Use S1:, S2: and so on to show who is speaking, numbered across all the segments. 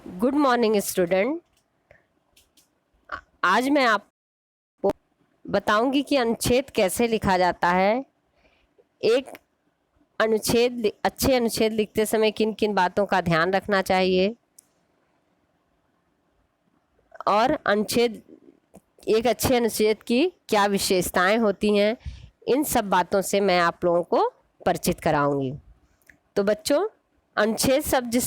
S1: Good morning student. आज मैं आपको बताऊंगी कि अनुच्छेद कैसे लिखा जाता है। एक अच्छे अनुच्छेद लिखते समय किन किन बातों का ध्यान रखना चाहिए और एक अच्छे अनुच्छेद की क्या विशेषताएं होती हैं, इन सब बातों से मैं आप लोगों को परिचित कराऊंगी। तो बच्चों, अनुच्छेद शब्द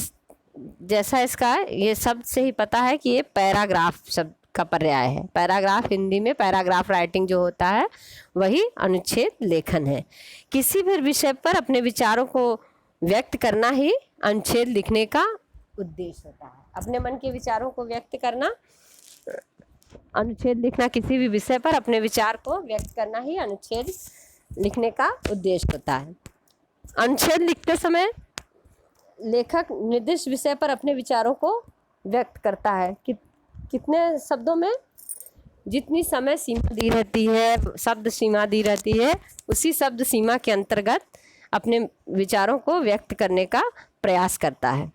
S1: जैसा इसका ये शब्द से ही पता है कि ये पैराग्राफ शब्द का पर्याय है। पैराग्राफ हिंदी में पैराग्राफ राइटिंग जो होता है वही अनुच्छेद लेखन है। किसी भी विषय पर अपने विचारों को व्यक्त करना ही अनुच्छेद लिखने का उद्देश्य होता है। अपने मन के विचारों को व्यक्त करना, अनुच्छेद लिखना, किसी भी विषय पर अपने विचार को व्यक्त करना ही अनुच्छेद लिखने का उद्देश्य होता है। अनुच्छेद लिखते समय लेखक निर्दिष्ट विषय पर अपने विचारों को व्यक्त करता है कि कितने शब्दों में, जितनी समय सीमा दी रहती है, शब्द सीमा दी रहती है, उसी शब्द सीमा के अंतर्गत अपने विचारों को व्यक्त करने का प्रयास करता है।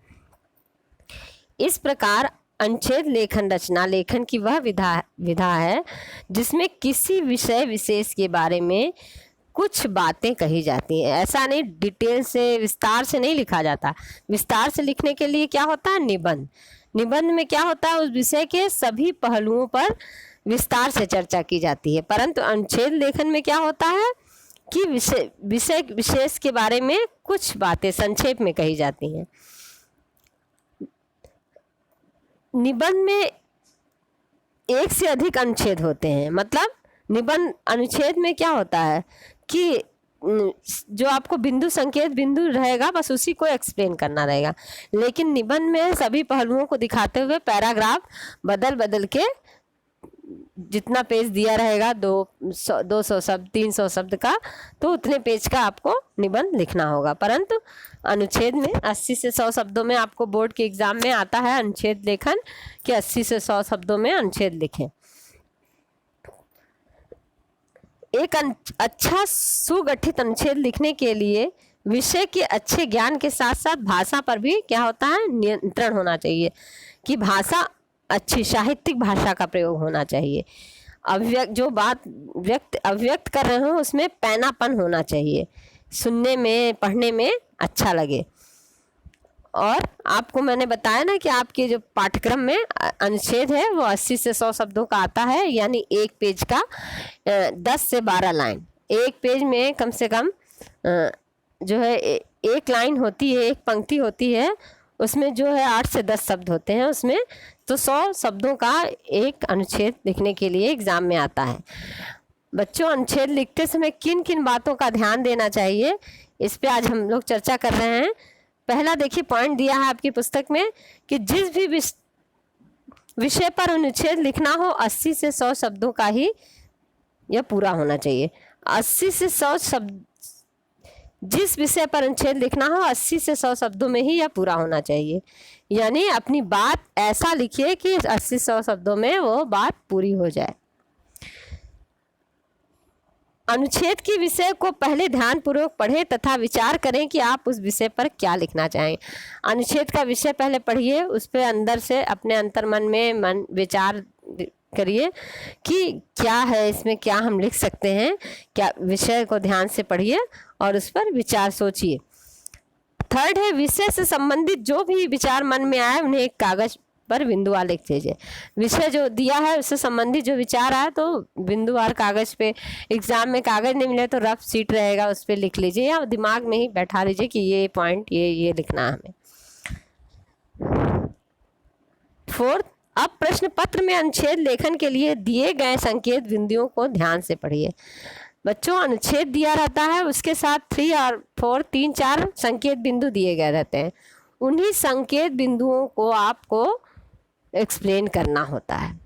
S1: इस प्रकार अनुच्छेद लेखन रचना लेखन की वह विधा है जिसमें किसी विषय विशेष के बारे में कुछ बातें कही जाती हैं। ऐसा नहीं डिटेल से, विस्तार से नहीं लिखा जाता। विस्तार से लिखने के लिए क्या होता है, निबंध। निबंध में क्या होता है, उस विषय के सभी पहलुओं पर विस्तार से चर्चा की जाती है। परंतु अनुच्छेद लेखन में क्या होता है कि विषय विशेष के बारे में कुछ बातें संक्षेप में कही जाती हैं। निबंध में एक से अधिक अनुच्छेद होते हैं। मतलब निबंध अनुच्छेद में क्या होता है कि जो आपको बिंदु संकेत बिंदु रहेगा, बस उसी को एक्सप्लेन करना रहेगा। लेकिन निबंध में सभी पहलुओं को दिखाते हुए पैराग्राफ बदल बदल के, जितना पेज दिया रहेगा 200 शब्द 300 शब्द का, तो उतने पेज का आपको निबंध लिखना होगा। परंतु अनुच्छेद में 80 से 100 शब्दों में आपको बोर्ड के एग्जाम में आता है अनुच्छेद लेखन कि 80 से 100 शब्दों में अनुच्छेद लिखें। एक अच्छा सुगठित अनुच्छेद लिखने के लिए विषय के अच्छे ज्ञान के साथ साथ भाषा पर भी क्या होता है, नियंत्रण होना चाहिए कि भाषा अच्छी साहित्यिक भाषा का प्रयोग होना चाहिए। जो बात अभिव्यक्त कर रहे हो उसमें पैनापन होना चाहिए, सुनने में पढ़ने में अच्छा लगे। और आपको मैंने बताया ना कि आपके जो पाठ्यक्रम में अनुच्छेद है वो 80 से 100 शब्दों का आता है, यानी एक पेज का 10 से 12 लाइन। एक पेज में कम से कम जो है एक लाइन होती है, एक पंक्ति होती है, उसमें जो है 8 से 10 शब्द होते हैं उसमें। तो 100 शब्दों का एक अनुच्छेद लिखने के लिए एग्जाम में आता है। बच्चों, अनुच्छेद लिखते समय किन किन बातों का ध्यान देना चाहिए, इस पे आज हम लोग चर्चा कर रहे हैं। पहला देखिए, पॉइंट दिया है आपकी पुस्तक में कि जिस भी विषय पर अनुच्छेद लिखना हो 80 से 100 शब्दों का ही यह पूरा होना चाहिए। 80 से 100 शब्द, जिस विषय पर अनुच्छेद लिखना हो 80 से 100 शब्दों में ही यह पूरा होना चाहिए। यानी अपनी बात ऐसा लिखिए कि 80-100 शब्दों में वो बात पूरी हो जाए। अनुच्छेद के विषय को पहले ध्यानपूर्वक पढ़ें तथा विचार करें कि आप उस विषय पर क्या लिखना चाहें। अनुच्छेद का विषय पहले पढ़िए, उस पर अंदर से अपने अंतर्मन में विचार करिए कि क्या है इसमें, क्या हम लिख सकते हैं, क्या विषय को ध्यान से पढ़िए और उस पर विचार सोचिए। थर्ड है, विषय से संबंधित जो भी विचार मन में आए उन्हें एक कागज पर बिंदुवार लिख दीजिए। विषय जो दिया है उससे संबंधित जो विचार आए तो बिंदुवार कागज पे, एग्जाम में कागज नहीं मिले तो रफ शीट रहेगा उस पर लिख लीजिए, या दिमाग में ही बैठा लीजिए कि ये पॉइंट ये लिखना है हमें। फोर्थ, अब प्रश्न पत्र में अनुच्छेद लेखन के लिए दिए गए संकेत बिंदुओं को ध्यान से पढ़िए। बच्चों, अनुच्छेद दिया रहता है, उसके साथ 3 और 4 3-4 संकेत बिंदु दिए गए रहते हैं। उन्हीं संकेत बिंदुओं को आपको एक्सप्लेन करना होता है,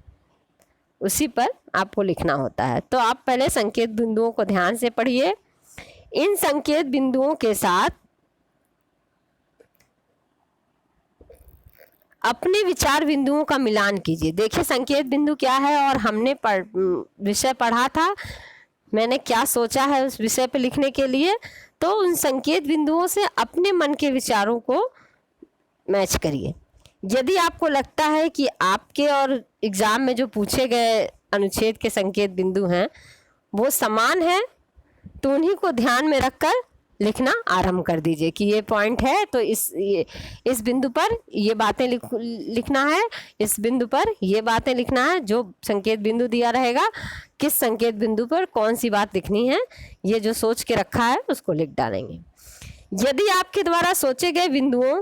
S1: उसी पर आपको लिखना होता है। तो आप पहले संकेत बिंदुओं को ध्यान से पढ़िए। इन संकेत बिंदुओं के साथ अपने विचार बिंदुओं का मिलान कीजिए। देखिए संकेत बिंदु क्या है और हमने विषय पढ़ा था, मैंने क्या सोचा है उस विषय पर लिखने के लिए, तो उन संकेत बिंदुओं से अपने मन के विचारों को मैच करिए। यदि आपको लगता है कि आपके और एग्जाम में जो पूछे गए अनुच्छेद के संकेत बिंदु हैं वो समान है, तो उन्हीं को ध्यान में रखकर लिखना आरंभ कर दीजिए कि ये पॉइंट है तो इस बिंदु पर ये बातें लिखना है, इस बिंदु पर ये बातें लिखना है। जो संकेत बिंदु दिया रहेगा किस संकेत बिंदु पर कौन सी बात लिखनी है, ये जो सोच के रखा है उसको लिख डालेंगे। यदि आपके द्वारा सोचे गए बिंदुओं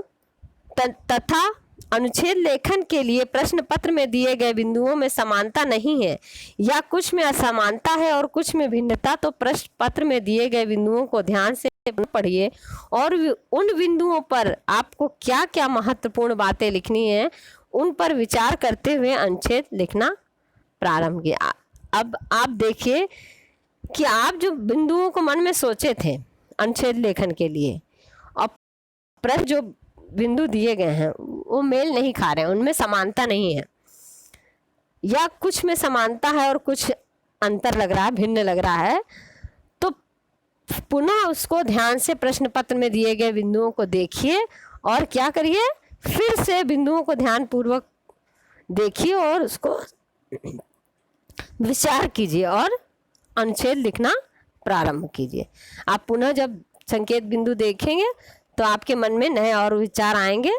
S1: तथा अनुच्छेद लेखन के लिए प्रश्न पत्र में दिए गए बिंदुओं में समानता नहीं है या कुछ में असमानता है और कुछ में भिन्नता, तो प्रश्न पत्र में दिए गए बिंदुओं को ध्यान से पढ़िए और उन बिंदुओं पर आपको क्या क्या महत्वपूर्ण बातें लिखनी है उन पर विचार करते हुए अनुच्छेद लिखना प्रारंभ किया। अब आप देखिए कि आप जो बिंदुओं को मन में सोचे थे अनुच्छेद लेखन के लिए और प्रश्न जो बिंदु दिए गए हैं वो मेल नहीं खा रहे हैं, उनमें समानता नहीं है या कुछ में समानता है और कुछ अंतर लग रहा है, भिन्न लग रहा है, तो पुनः उसको ध्यान से प्रश्न पत्र में दिए गए बिंदुओं को देखिए और क्या करिए, फिर से बिंदुओं को ध्यान पूर्वक देखिए और उसको विचार कीजिए और अनुच्छेद लिखना प्रारंभ कीजिए। आप पुनः जब संकेत बिंदु देखेंगे तो आपके मन में नए और विचार आएंगे,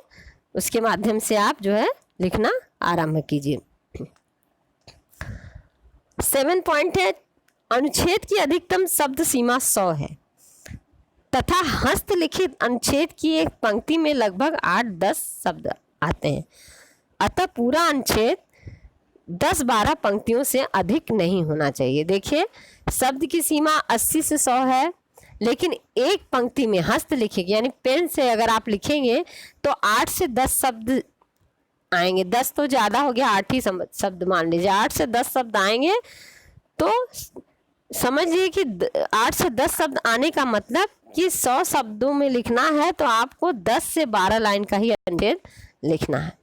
S1: उसके माध्यम से आप जो है लिखना आरंभ कीजिए। 7 पॉइंट है, अनुच्छेद की अधिकतम शब्द सीमा 100 है तथा हस्तलिखित अनुच्छेद की एक पंक्ति में लगभग 8-10 शब्द आते हैं, अतः पूरा अनुच्छेद 10-12 पंक्तियों से अधिक नहीं होना चाहिए। देखिए शब्द की सीमा 80 से 100 है, लेकिन एक पंक्ति में हस्तलिखित यानी पेन से अगर आप लिखेंगे तो 8 से 10 शब्द आएंगे। 10 तो ज़्यादा हो गया, 8 ही शब्द मान लीजिए, 8 से 10 शब्द आएंगे तो समझिए कि 8 से 10 शब्द आने का मतलब कि 100 शब्दों में लिखना है तो आपको 10 से 12 लाइन का ही अनुच्छेद लिखना है।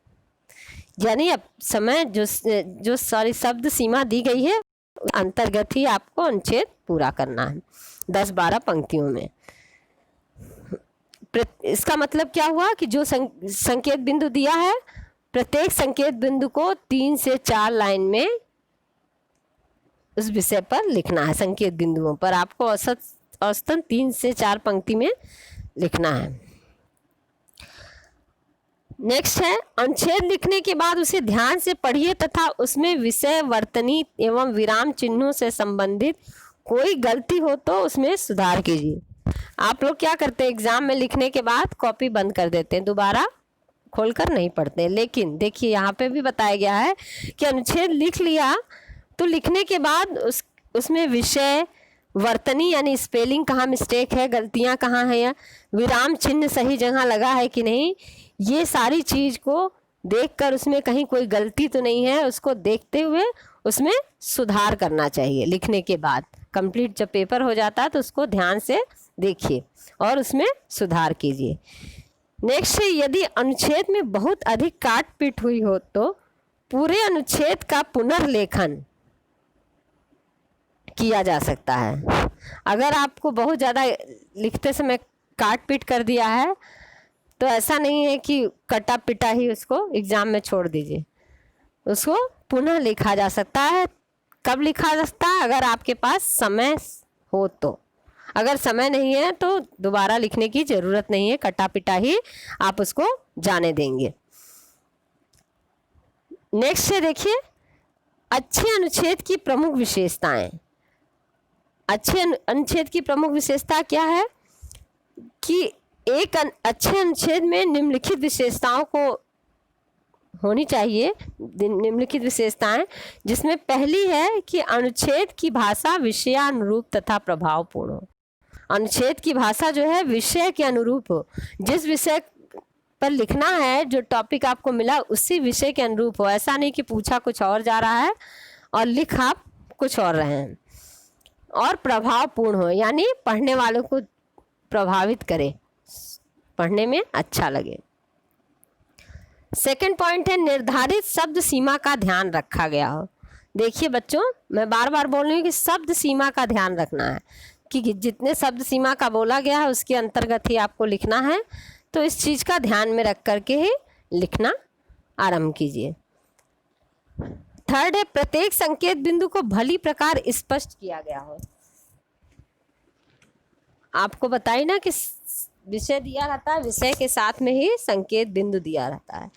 S1: यानी अब समय जो सारी शब्द सीमा दी गई है अंतर्गत ही आपको अनुच्छेद पूरा करना है 10-12 पंक्तियों में। इसका मतलब क्या हुआ कि जो संकेत बिंदु दिया है प्रत्येक संकेत बिंदु को 3 से 4 लाइन में उस विषय पर लिखना है। संकेत बिंदुओं पर आपको औसतन 3 से 4 पंक्ति में लिखना है। नेक्स्ट है, अनुच्छेद लिखने के बाद उसे ध्यान से पढ़िए तथा उसमें विषय वर्तनी एवं विराम चिन्हों से संबंधित कोई गलती हो तो उसमें सुधार कीजिए। आप लोग क्या करते हैं, एग्जाम में लिखने के बाद कॉपी बंद कर देते हैं, दोबारा खोलकर नहीं पढ़ते। लेकिन देखिए यहाँ पे भी बताया गया है कि अनुच्छेद लिख लिया तो लिखने के बाद उसमें विषय वर्तनी यानी स्पेलिंग कहाँ मिस्टेक है, गलतियाँ कहाँ है, या विराम चिन्ह सही जगह लगा है कि नहीं, ये सारी चीज़ को देखकर उसमें कहीं कोई गलती तो नहीं है, उसको देखते हुए उसमें सुधार करना चाहिए। लिखने के बाद कंप्लीट जब पेपर हो जाता है तो उसको ध्यान से देखिए और उसमें सुधार कीजिए। नेक्स्ट है, यदि अनुच्छेद में बहुत अधिक काट पीट हुई हो तो पूरे अनुच्छेद का पुनर्लेखन किया जा सकता है। अगर आपको बहुत ज़्यादा लिखते समय काट पीट कर दिया है तो ऐसा नहीं है कि कटा पिटा ही उसको एग्ज़ाम में छोड़ दीजिए, उसको पुनः लिखा जा सकता है। कब लिखा जा सकता है, अगर आपके पास समय हो तो। अगर समय नहीं है तो दोबारा लिखने की ज़रूरत नहीं है, कटा पिटा ही आप उसको जाने देंगे। नेक्स्ट है, देखिए अच्छे अनुच्छेद की प्रमुख विशेषताएं। अच्छे अनुच्छेद की प्रमुख विशेषता क्या है कि एक अच्छे अनुच्छेद में निम्नलिखित विशेषताओं को होनी चाहिए, निम्नलिखित विशेषताएं, जिसमें पहली है कि अनुच्छेद की भाषा विषयानुरूप तथा प्रभावपूर्ण हो। अनुच्छेद की भाषा जो है विषय के अनुरूप हो, जिस विषय पर लिखना है, जो टॉपिक आपको मिला उसी विषय के अनुरूप हो। ऐसा नहीं कि पूछा कुछ और जा रहा है और लिख आप कुछ और रहे हैं। और प्रभावपूर्ण हो यानी पढ़ने वालों को प्रभावित करे, पढ़ने में अच्छा लगे। सेकंड पॉइंट है, निर्धारित शब्द सीमा का ध्यान रखा गया हो। देखिए बच्चों, मैं बार बार बोल रही हूँ कि शब्द सीमा का ध्यान रखना है कि जितने शब्द सीमा का बोला गया है उसके अंतर्गत ही आपको लिखना है। तो इस चीज़ का ध्यान में रख करके ही लिखना आरंभ कीजिए। थर्ड है प्रत्येक संकेत बिंदु को भली प्रकार स्पष्ट किया गया हो। आपको बताइए ना कि विषय दिया रहता है, विषय के साथ में ही संकेत बिंदु दिया रहता है।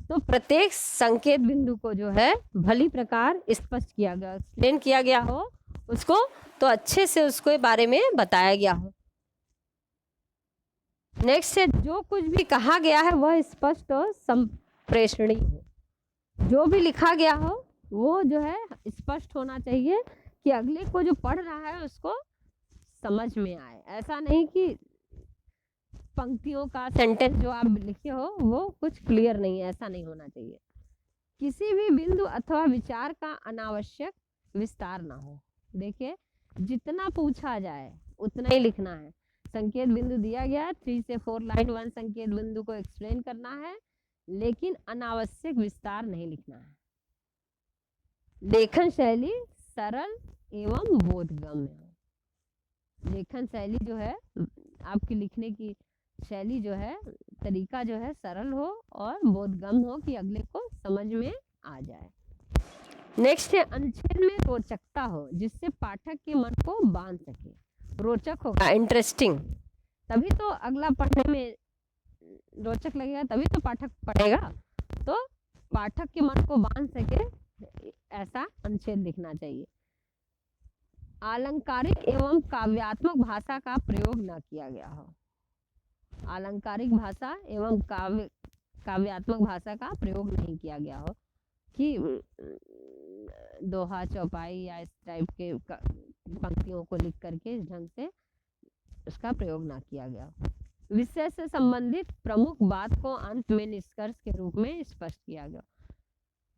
S1: तो प्रत्येक संकेत बिंदु को जो है भली प्रकार स्पष्ट किया गया, एक्सप्लेन किया गया हो उसको, तो अच्छे से उसके बारे में बताया गया हो। नेक्स्ट है जो कुछ भी कहा गया है वह स्पष्ट और संप्रेषणीय हो। जो भी लिखा गया हो वो जो है स्पष्ट होना चाहिए कि अगले को जो पढ़ रहा है उसको समझ में आए। ऐसा नहीं कि पंक्तियों का सेंटेंस जो आप लिखे हो वो कुछ क्लियर नहीं है, ऐसा नहीं होना चाहिए। किसी भी बिंदु अथवा विचार का अनावश्यक विस्तार ना हो। देखिए जितना पूछा जाए उतना ही लिखना है। संकेत बिंदु दिया गया 3 से 4 लाइन 1 संकेत बिंदु को एक्सप्लेन करना है, लेकिन अनावश्यक विस्तार नहीं लिखना है। लेखन शैली सरल एवं बोधगम्य हो। लेखन शैली जो है आपकी लिखने की शैली जो है, तरीका जो है सरल हो और बोधगम्य हो कि अगले को समझ में आ जाए। नेक्स्ट है अनुच्छेद में रोचकता हो जिससे पाठक के मन को बांध सके। रोचक होगा, इंटरेस्टिंग, तभी तो अगला पढ़ने में रोचक लगेगा, तभी तो पाठक पढ़ेगा। तो पाठक के मन को बांध सके ऐसा अनुच्छेद लिखना चाहिए। अलंकारिक एवं काव्यात्मक भाषा का प्रयोग न किया गया हो। अलंकारिक भाषा एवं काव्यात्मक भाषा का प्रयोग नहीं किया गया हो कि दोहा चौपाई या इस टाइप के पंक्तियों को लिख करके इस ढंग से उसका प्रयोग ना किया गया। विषय से संबंधित प्रमुख बात को अंत में निष्कर्ष के रूप में स्पष्ट किया गया।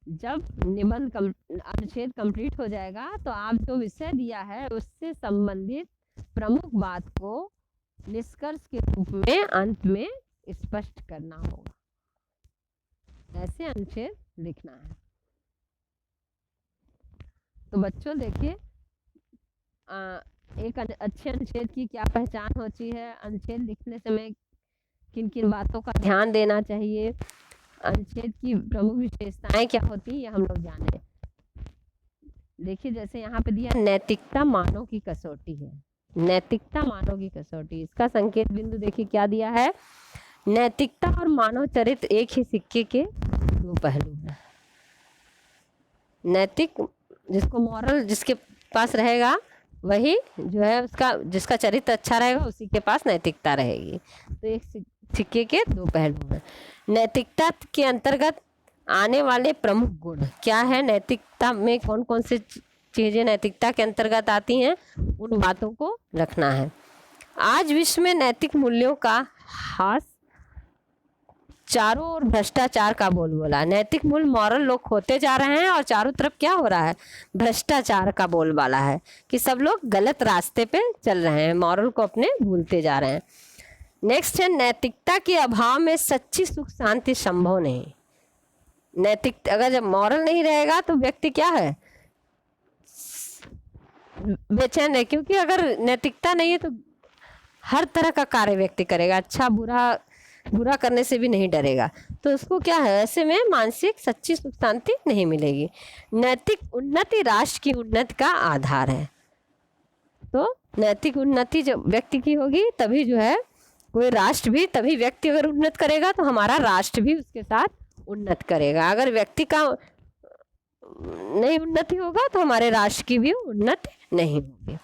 S1: जब निबंध अनुच्छेद कंप्लीट हो जाएगा तो आप जो विषय दिया है उससे संबंधित प्रमुख बात को निष्कर्ष के रूप में अंत में स्पष्ट करना होगा। ऐसे अनुच्छेद लिखना है। तो बच्चों देखिए एक अच्छे अनुच्छेद की क्या पहचान होती है, अनुच्छेद लिखने समय किन किन बातों का ध्यान देना चाहिए, अनुच्छेद की प्रमुख विशेषताएं क्या होती है, ये हम लोग जाने। देखिए जैसे यहाँ पे दिया नैतिकता मानव की कसौटी है। नैतिकता मानव की कसौटी, इसका संकेत बिंदु देखिए क्या दिया है। नैतिकता और मानव चरित्र एक ही सिक्के के दो पहलू हैं। नैतिक जिसको मॉरल जिसके पास रहेगा वही जो है उसका जिसका चरित्र अच्छा रहेगा उसी के पास नैतिकता रहेगी। तो एक सिक्के के दो पहलू हैं। नैतिकता के अंतर्गत आने वाले प्रमुख गुण क्या है, नैतिकता में कौन कौन से चीजें नैतिकता के अंतर्गत आती हैं, उन बातों को रखना है। आज विश्व में नैतिक मूल्यों का हास चारों ओर भ्रष्टाचार का बोलबाला। नैतिक मूल्य मॉरल लोग खोते जा रहे हैं और चारों तरफ क्या हो रहा है, भ्रष्टाचार का बोलबाला है कि सब लोग गलत रास्ते पे चल रहे हैं, मॉरल को अपने भूलते जा रहे हैं। नेक्स्ट है नैतिकता के अभाव में सच्ची सुख शांति संभव नहीं। नैतिक अगर जब मॉरल नहीं रहेगा तो व्यक्ति क्या है, बेचैन है, क्योंकि अगर नैतिकता नहीं है तो हर तरह का कार्य व्यक्ति करेगा, अच्छा बुरा करने से भी नहीं डरेगा, तो उसको क्या है, ऐसे में मानसिक सच्ची सुख शांति नहीं मिलेगी। नैतिक उन्नति राष्ट्र की उन्नति का आधार है। तो नैतिक उन्नति जब व्यक्ति की होगी तभी जो है कोई राष्ट्र भी, तभी व्यक्ति अगर उन्नत करेगा तो हमारा राष्ट्र भी उसके साथ उन्नत करेगा। अगर व्यक्ति का नहीं उन्नति होगा तो हमारे राष्ट्र की भी उन्नति नहीं होगी।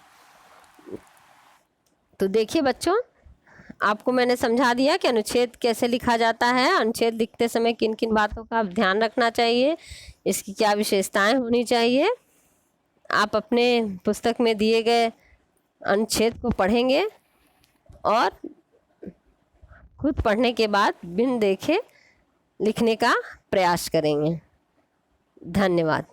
S1: तो देखिए बच्चों, आपको मैंने समझा दिया कि अनुच्छेद कैसे लिखा जाता है, अनुच्छेद लिखते समय किन किन बातों का ध्यान रखना चाहिए, इसकी क्या विशेषताएं होनी चाहिए। आप अपने पुस्तक में दिए गए अनुच्छेद को पढ़ेंगे और खुद पढ़ने के बाद बिन देखे लिखने का प्रयास करेंगे। धन्यवाद।